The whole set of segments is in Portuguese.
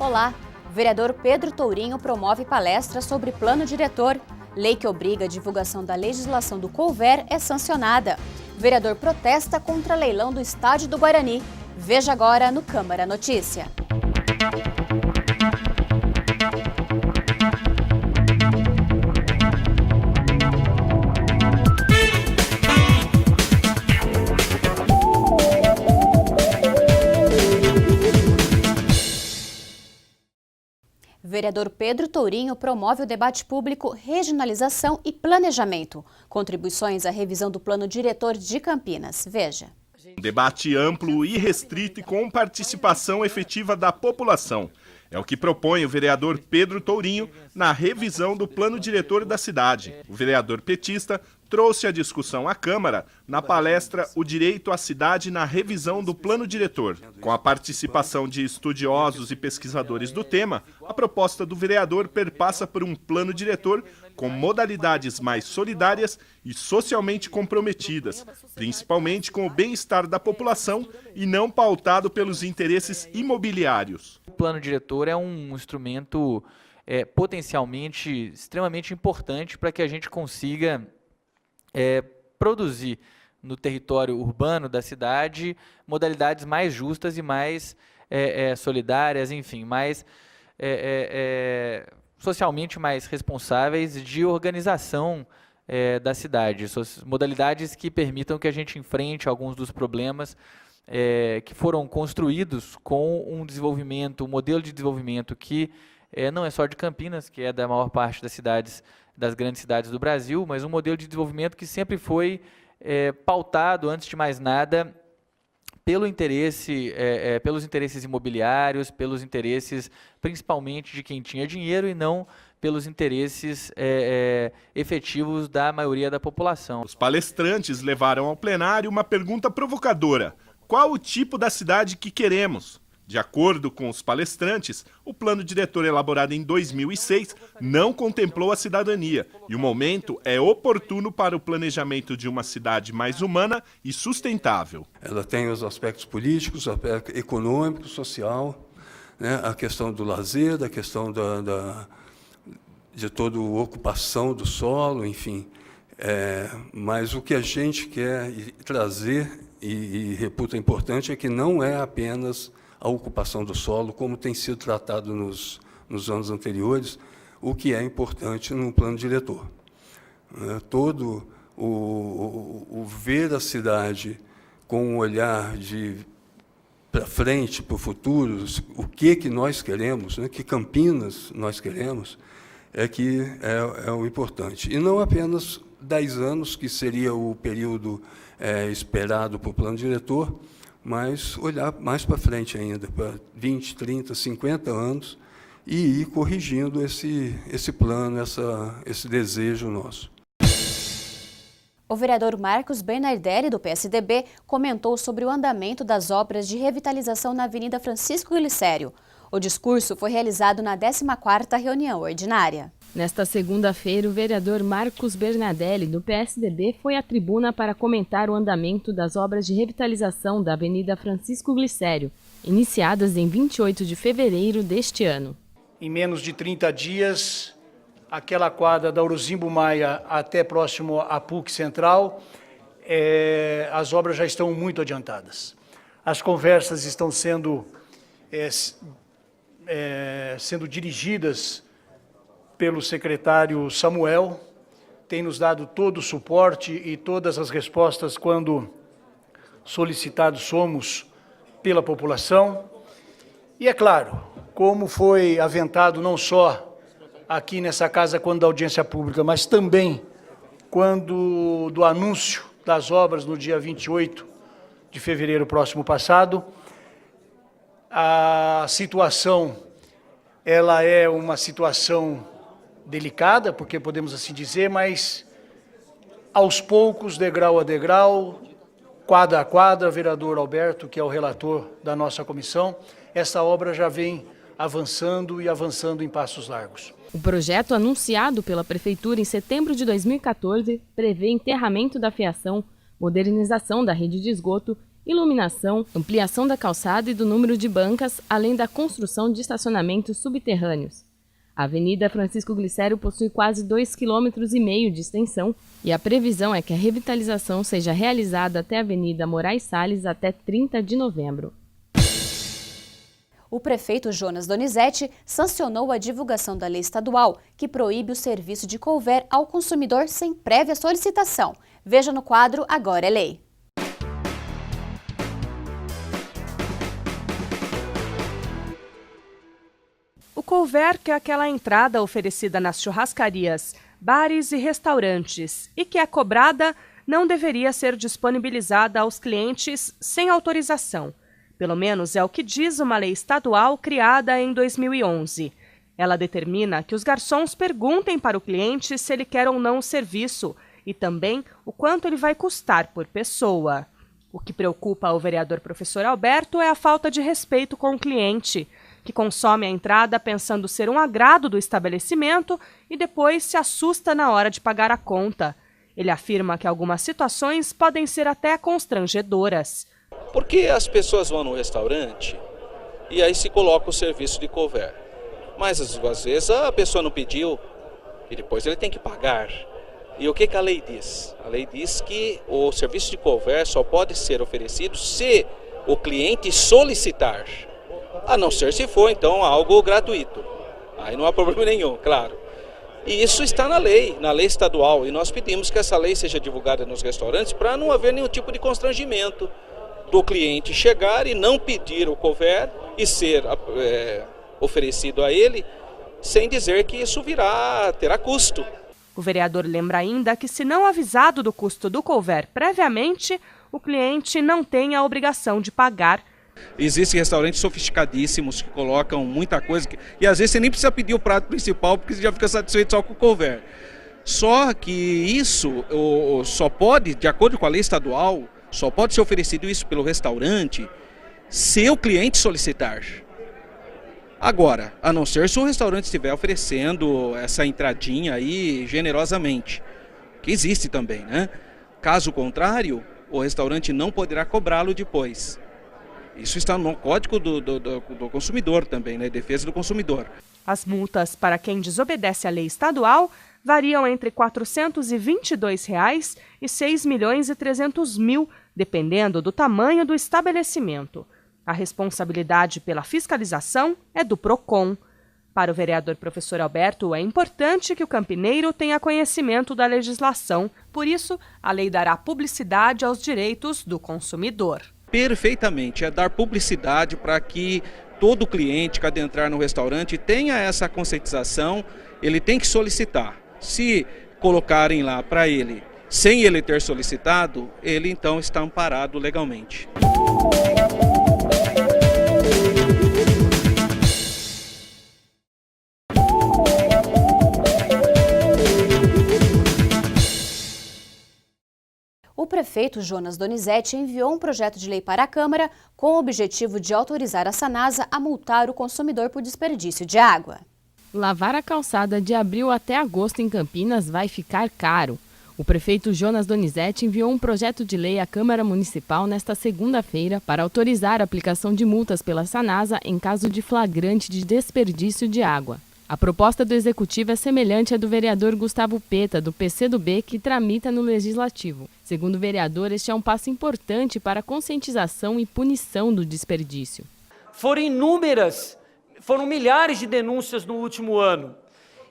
Olá! O vereador Pedro Tourinho promove palestra sobre plano diretor. Lei que obriga a divulgação da legislação do Couver é sancionada. O vereador protesta contra leilão do estádio do Guarani. Veja agora no Câmara Notícia. Vereador Pedro Tourinho promove o debate público Regionalização e Planejamento. Contribuições à revisão do Plano Diretor de Campinas. Veja. Um debate amplo e restrito e com participação efetiva da população. É o que propõe o vereador Pedro Tourinho na revisão do Plano Diretor da cidade. O vereador petista trouxe a discussão à Câmara na palestra O Direito à Cidade na Revisão do Plano Diretor. Com a participação de estudiosos e pesquisadores do tema, a proposta do vereador perpassa por um plano diretor com modalidades mais solidárias e socialmente comprometidas, principalmente com o bem-estar da população e não pautado pelos interesses imobiliários. O plano diretor é um instrumento potencialmente extremamente importante para que a gente consiga produzir no território urbano da cidade modalidades mais justas e mais solidárias, enfim, mais socialmente mais responsáveis de organização da cidade, modalidades que permitam que a gente enfrente alguns dos problemas que foram construídos com um desenvolvimento, um modelo de desenvolvimento que não é só de Campinas, que é da maior parte das grandes cidades do Brasil, mas um modelo de desenvolvimento que sempre foi pautado, antes de mais nada, pelos interesses imobiliários, pelos interesses principalmente de quem tinha dinheiro e não pelos interesses efetivos da maioria da população. Os palestrantes levaram ao plenário uma pergunta provocadora: qual o tipo da cidade que queremos? De acordo com os palestrantes, o plano diretor elaborado em 2006 não contemplou a cidadania e o momento é oportuno para o planejamento de uma cidade mais humana e sustentável. Ela tem os aspectos políticos, o aspecto econômico, social, né, a questão do lazer, a questão de toda a ocupação do solo, enfim. Mas o que a gente quer trazer e reputa importante é que não é apenas a ocupação do solo, como tem sido tratado nos anos anteriores, o que é importante num plano diretor. Todo o ver a cidade com um olhar para frente, para o futuro, o que nós queremos, né, que Campinas nós queremos, que é o importante. E não apenas 10 anos, que seria o período esperado para o plano diretor, mas olhar mais para frente ainda, para 20, 30, 50 anos, e ir corrigindo esse plano, esse desejo nosso. O vereador Marcos Bernardelli, do PSDB, comentou sobre o andamento das obras de revitalização na Avenida Francisco Glicério. O discurso foi realizado na 14ª reunião ordinária. Nesta segunda-feira, o vereador Marcos Bernardelli, do PSDB, foi à tribuna para comentar o andamento das obras de revitalização da Avenida Francisco Glicério, iniciadas em 28 de fevereiro deste ano. Em menos de 30 dias, aquela quadra da Orozimbo Maia até próximo à PUC Central, as obras já estão muito adiantadas. As conversas estão sendo dirigidas pelo secretário Samuel, tem nos dado todo o suporte e todas as respostas quando solicitados somos pela população. E é claro, como foi aventado não só aqui nessa casa quando da audiência pública, mas também quando do anúncio das obras no dia 28 de fevereiro próximo passado, a situação ela é uma situação delicada, porque podemos assim dizer, mas aos poucos, degrau a degrau, quadra a quadra, vereador Alberto, que é o relator da nossa comissão, essa obra já vem avançando e avançando em passos largos. O projeto anunciado pela Prefeitura em setembro de 2014 prevê enterramento da fiação, modernização da rede de esgoto iluminação, ampliação da calçada e do número de bancas, além da construção de estacionamentos subterrâneos. A Avenida Francisco Glicério possui quase 2,5 km de extensão e a previsão é que a revitalização seja realizada até a Avenida Moraes Salles até 30 de novembro. O prefeito Jonas Donizete sancionou a divulgação da lei estadual que proíbe o serviço de couvert ao consumidor sem prévia solicitação. Veja no quadro Agora é Lei. O couvert é aquela entrada oferecida nas churrascarias, bares e restaurantes e que é cobrada não deveria ser disponibilizada aos clientes sem autorização. Pelo menos é o que diz uma lei estadual criada em 2011. Ela determina que os garçons perguntem para o cliente se ele quer ou não o serviço e também o quanto ele vai custar por pessoa. O que preocupa o vereador professor Alberto é a falta de respeito com o cliente, que consome a entrada pensando ser um agrado do estabelecimento e depois se assusta na hora de pagar a conta. Ele afirma que algumas situações podem ser até constrangedoras. Porque as pessoas vão no restaurante e aí se coloca o serviço de couvert. Mas às vezes a pessoa não pediu e depois ele tem que pagar. E o que a lei diz? A lei diz que o serviço de couvert só pode ser oferecido se o cliente solicitar. A não ser se for, então, algo gratuito. Aí não há problema nenhum, claro. E isso está na lei estadual. E nós pedimos que essa lei seja divulgada nos restaurantes para não haver nenhum tipo de constrangimento do cliente chegar e não pedir o couvert e ser oferecido a ele sem dizer que isso terá custo. O vereador lembra ainda que, se não avisado do custo do couvert previamente, o cliente não tem a obrigação de pagar. Existem restaurantes sofisticadíssimos que colocam muita coisa e às vezes você nem precisa pedir o prato principal porque você já fica satisfeito só com o couvert. Só que isso só pode, de acordo com a lei estadual, só pode ser oferecido isso pelo restaurante se o cliente solicitar. Agora, a não ser se o restaurante estiver oferecendo essa entradinha aí generosamente, que existe também, né? Caso contrário, o restaurante não poderá cobrá-lo depois. Isso está no Código do Consumidor também, né? Defesa do Consumidor. As multas para quem desobedece à lei estadual variam entre R$ 422 e R$ 6.300.000, dependendo do tamanho do estabelecimento. A responsabilidade pela fiscalização é do PROCON. Para o vereador professor Alberto, é importante que o campineiro tenha conhecimento da legislação. Por isso, a lei dará publicidade aos direitos do consumidor. Perfeitamente, é dar publicidade para que todo cliente que adentrar no restaurante tenha essa conscientização, ele tem que solicitar. Se colocarem lá para ele, sem ele ter solicitado, ele então está amparado legalmente. O prefeito Jonas Donizete enviou um projeto de lei para a Câmara com o objetivo de autorizar a Sanasa a multar o consumidor por desperdício de água. Lavar a calçada de abril até agosto em Campinas vai ficar caro. O prefeito Jonas Donizete enviou um projeto de lei à Câmara Municipal nesta segunda-feira para autorizar a aplicação de multas pela Sanasa em caso de flagrante de desperdício de água. A proposta do Executivo é semelhante à do vereador Gustavo Peta, do PCdoB, que tramita no Legislativo. Segundo o vereador, este é um passo importante para a conscientização e punição do desperdício. Foram milhares de denúncias no último ano.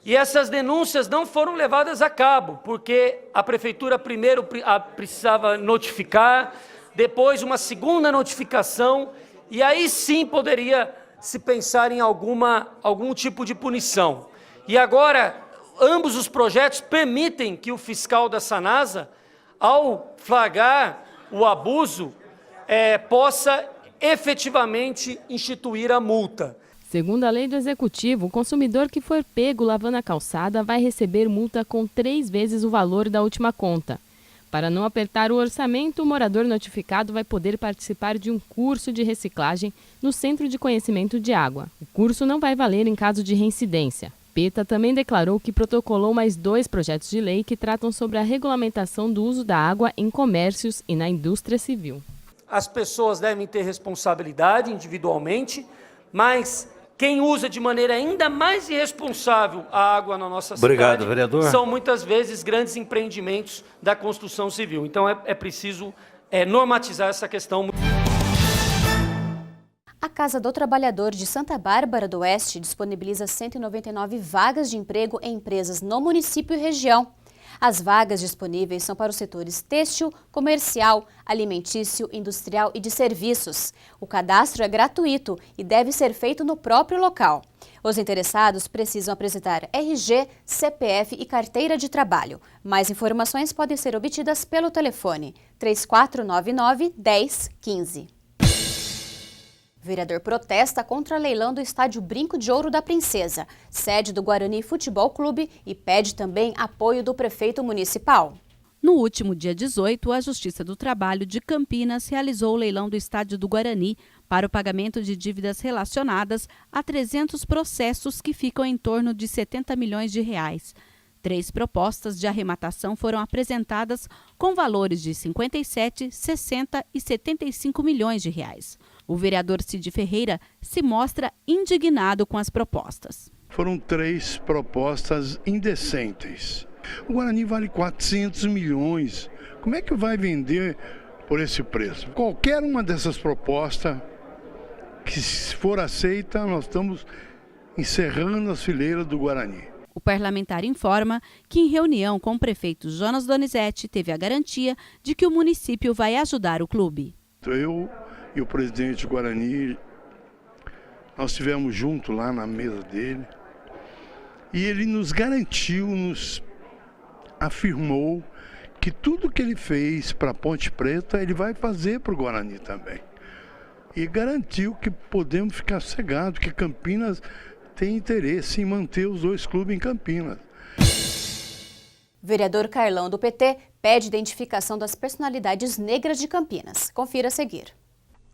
E essas denúncias não foram levadas a cabo, porque a Prefeitura primeiro precisava notificar, depois uma segunda notificação, e aí sim poderia se pensar em algum tipo de punição. E agora, ambos os projetos permitem que o fiscal da Sanasa, ao flagrar o abuso, possa efetivamente instituir a multa. Segundo a lei do Executivo, o consumidor que for pego lavando a calçada vai receber multa com 3 vezes o valor da última conta. Para não apertar o orçamento, o morador notificado vai poder participar de um curso de reciclagem no Centro de Conhecimento de Água. O curso não vai valer em caso de reincidência. Peta também declarou que protocolou mais 2 projetos de lei que tratam sobre a regulamentação do uso da água em comércios e na indústria civil. as pessoas devem ter responsabilidade individualmente, mas quem usa de maneira ainda mais irresponsável a água na nossa cidade vereador. São muitas vezes grandes empreendimentos da construção civil. Então é preciso normatizar essa questão. A Casa do Trabalhador de Santa Bárbara do Oeste disponibiliza 199 vagas de emprego em empresas no município e região. As vagas disponíveis são para os setores têxtil, comercial, alimentício, industrial e de serviços. O cadastro é gratuito e deve ser feito no próprio local. Os interessados precisam apresentar RG, CPF e carteira de trabalho. Mais informações podem ser obtidas pelo telefone 3499-1015. Vereador protesta contra leilão do estádio Brinco de Ouro da Princesa, sede do Guarani Futebol Clube, e pede também apoio do prefeito municipal. No último dia 18, a Justiça do Trabalho de Campinas realizou o leilão do estádio do Guarani para o pagamento de dívidas relacionadas a 300 processos que ficam em torno de 70 milhões de reais. 3 propostas de arrematação foram apresentadas com valores de 57, 60 e 75 milhões de reais. O vereador Cid Ferreira se mostra indignado com as propostas. Foram 3 propostas indecentes. O Guarani vale 400 milhões. Como é que vai vender por esse preço? Qualquer uma dessas propostas que for aceita, nós estamos encerrando as fileiras do Guarani. O parlamentar informa que, em reunião com o prefeito Jonas Donizete, teve a garantia de que o município vai ajudar o clube. Eu e o presidente Guarani, nós estivemos juntos lá na mesa dele e ele nos garantiu, nos afirmou que tudo que ele fez para a Ponte Preta, ele vai fazer para o Guarani também. E garantiu que podemos ficar sossegados, que Campinas tem interesse em manter os 2 clubes em Campinas. Vereador Carlão, do PT, pede identificação das personalidades negras de Campinas. Confira a seguir.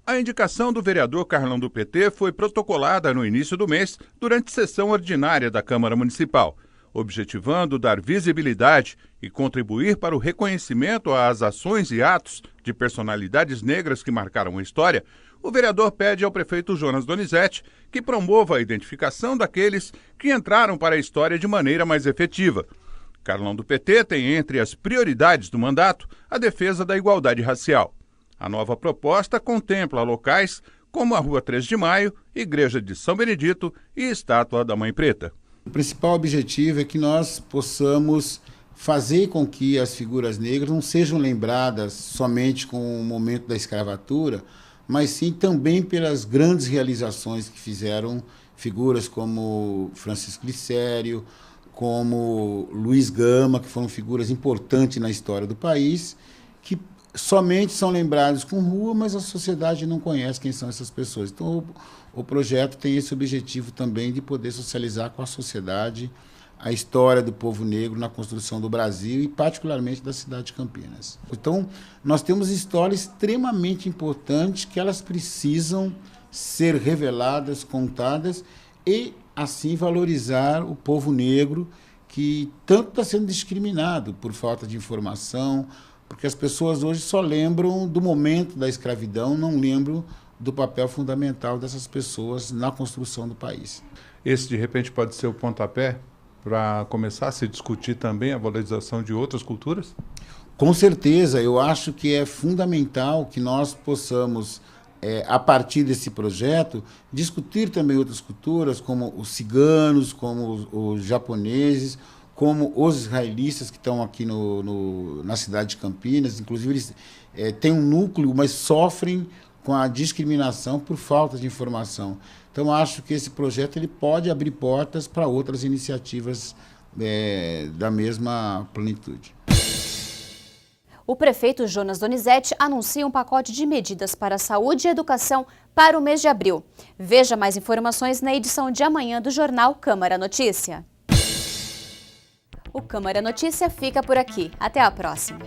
A indicação do vereador Carlão, do PT, foi protocolada no início do mês, durante sessão ordinária da Câmara Municipal, objetivando dar visibilidade e contribuir para o reconhecimento às ações e atos de personalidades negras que marcaram a história. O vereador pede ao prefeito Jonas Donizete que promova a identificação daqueles que entraram para a história de maneira mais efetiva. Carlão, do PT, tem entre as prioridades do mandato a defesa da igualdade racial. A nova proposta contempla locais como a Rua 3 de Maio, Igreja de São Benedito e Estátua da Mãe Preta. O principal objetivo é que nós possamos fazer com que as figuras negras não sejam lembradas somente com o momento da escravatura, mas sim também pelas grandes realizações que fizeram figuras como Francisco Glicério, como Luiz Gama, que foram figuras importantes na história do país, que somente são lembrados com rua, mas a sociedade não conhece quem são essas pessoas. Então, o projeto tem esse objetivo também de poder socializar com a sociedade a história do povo negro na construção do Brasil e particularmente da cidade de Campinas. Então, nós temos histórias extremamente importantes que elas precisam ser reveladas, contadas e, assim, valorizar o povo negro que tanto está sendo discriminado por falta de informação, porque as pessoas hoje só lembram do momento da escravidão, não lembram do papel fundamental dessas pessoas na construção do país. Esse, de repente, pode ser o pontapé para começar a se discutir também a valorização de outras culturas? Com certeza, eu acho que é fundamental que nós possamos, a partir desse projeto, discutir também outras culturas, como os ciganos, como os japoneses, como os israelistas que estão aqui na cidade de Campinas. Inclusive, eles têm um núcleo, mas sofrem com a discriminação por falta de informação. Então, acho que esse projeto ele pode abrir portas para outras iniciativas da mesma plenitude. O prefeito Jonas Donizete anuncia um pacote de medidas para a saúde e educação para o mês de abril. Veja mais informações na edição de amanhã do jornal Câmara Notícia. O Câmara Notícia fica por aqui. Até a próxima.